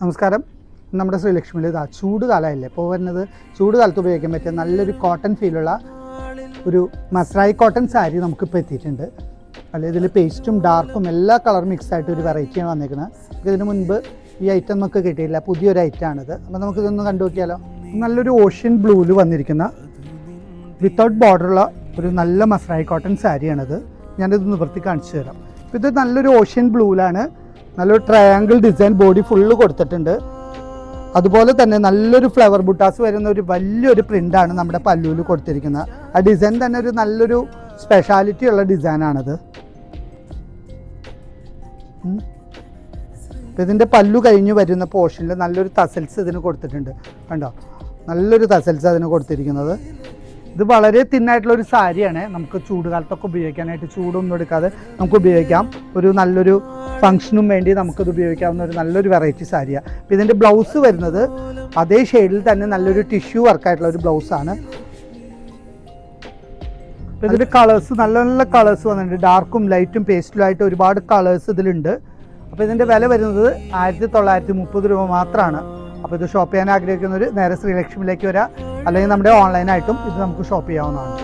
നമസ്കാരം. നമ്മുടെ ശ്രീലക്ഷ്മിയിൽ ഇതാ ചൂട് കാലമല്ലേ, ഇപ്പോൾ വരുന്നത് ചൂട് കാലത്ത് ഉപയോഗിക്കാൻ പറ്റിയ നല്ലൊരു കോട്ടൺ ഫീലുള്ള ഒരു മസ്രായി കോട്ടൺ സാരി നമുക്കിപ്പോൾ എത്തിയിട്ടുണ്ട്. അല്ലെങ്കിൽ ഇതിൽ പേസ്റ്റും ഡാർക്കും എല്ലാ കളർ മിക്സ് ആയിട്ട് ഒരു വെറൈറ്റിയാണ് വന്നിരിക്കുന്നത്. ഇതിന് മുൻപ് ഈ ഐറ്റം നമുക്ക് കിട്ടിയില്ല, പുതിയൊരു ഐറ്റമാണിത്. അപ്പോൾ നമുക്കിതൊന്ന് കണ്ടു നോക്കിയാലോ. നല്ലൊരു ഓഷ്യൻ ബ്ലൂവിൽ വന്നിരിക്കുന്ന വിത്തൗട്ട് ബോർഡറുള്ള ഒരു നല്ല മസ്രായി കോട്ടൺ സാരിയാണിത്. ഞാനിത് നിവർത്തി കാണിച്ചു തരാം. അപ്പോൾ ഇത് നല്ലൊരു ഓഷ്യൻ ബ്ലൂവിലാണ്, നല്ലൊരു ട്രയാങ്കിൾ ഡിസൈൻ ബോഡി ഫുള്ള് കൊടുത്തിട്ടുണ്ട്. അതുപോലെ തന്നെ നല്ലൊരു ഫ്ലവർ ബുട്ടാസ് വരുന്ന ഒരു വലിയൊരു പ്രിൻ്റാണ് നമ്മുടെ പല്ലുവിൽ കൊടുത്തിരിക്കുന്നത്. ആ ഡിസൈൻ തന്നെ ഒരു നല്ലൊരു സ്പെഷ്യാലിറ്റി ഉള്ള ഡിസൈനാണിത്. ഇതിൻ്റെ പല്ലു കഴിഞ്ഞ് വരുന്ന പോർഷനിൽ നല്ലൊരു തസൽസ് ഇതിന് കൊടുത്തിട്ടുണ്ട്. കണ്ടോ, നല്ലൊരു തസൽസ് അതിന് കൊടുത്തിരിക്കുന്നത്. ഇത് വളരെ തിന്നായിട്ടുള്ളൊരു സാരിയാണ്. നമുക്ക് ചൂട് കാലത്തൊക്കെ ഉപയോഗിക്കാനായിട്ട്, ചൂടൊന്നും എടുക്കാതെ നമുക്ക് ഉപയോഗിക്കാം. ഒരു നല്ലൊരു ഫംഗ്ഷനും വേണ്ടി നമുക്കിത് ഉപയോഗിക്കാവുന്ന ഒരു നല്ലൊരു വെറൈറ്റി സാരിയാണ്. അപ്പോൾ ഇതിൻ്റെ ബ്ലൗസ് വരുന്നത് അതേ ഷെയ്ഡിൽ തന്നെ നല്ലൊരു ടിഷ്യൂ വർക്കായിട്ടുള്ള ഒരു ബ്ലൗസാണ്. അപ്പോൾ ഇതിൻ്റെ കളേഴ്സ് നല്ല നല്ല കളേഴ്സ് വന്നിട്ടുണ്ട്. ഡാർക്കും ലൈറ്റും പേസ്റ്റിലുമായിട്ട് ഒരുപാട് കളേഴ്സ് ഇതിലുണ്ട്. അപ്പോൾ ഇതിൻ്റെ വില വരുന്നത് 1930 രൂപ മാത്രമാണ്. അപ്പോൾ ഇത് ഷോപ്പ് ചെയ്യാൻ ആഗ്രഹിക്കുന്നവർ നേരെ ശ്രീലക്ഷ്മിയിലേക്ക് വരാം, അല്ലെങ്കിൽ നമ്മുടെ ഓൺലൈനായിട്ടും ഇത് നമുക്ക് ഷോപ്പ് ചെയ്യാവുന്നതാണ്.